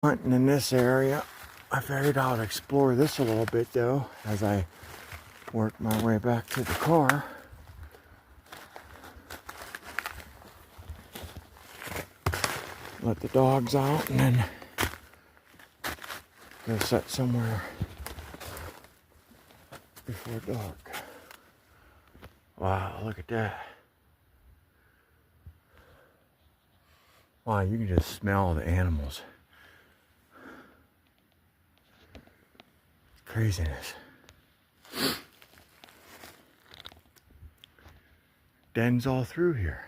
Hunting in this area. I figured I'd explore this a little bit though as I work my way back to the car. Let the dogs out and then go set somewhere before dark. Wow, look at that. Wow, you can just smell the animals. Craziness. Dens all through here.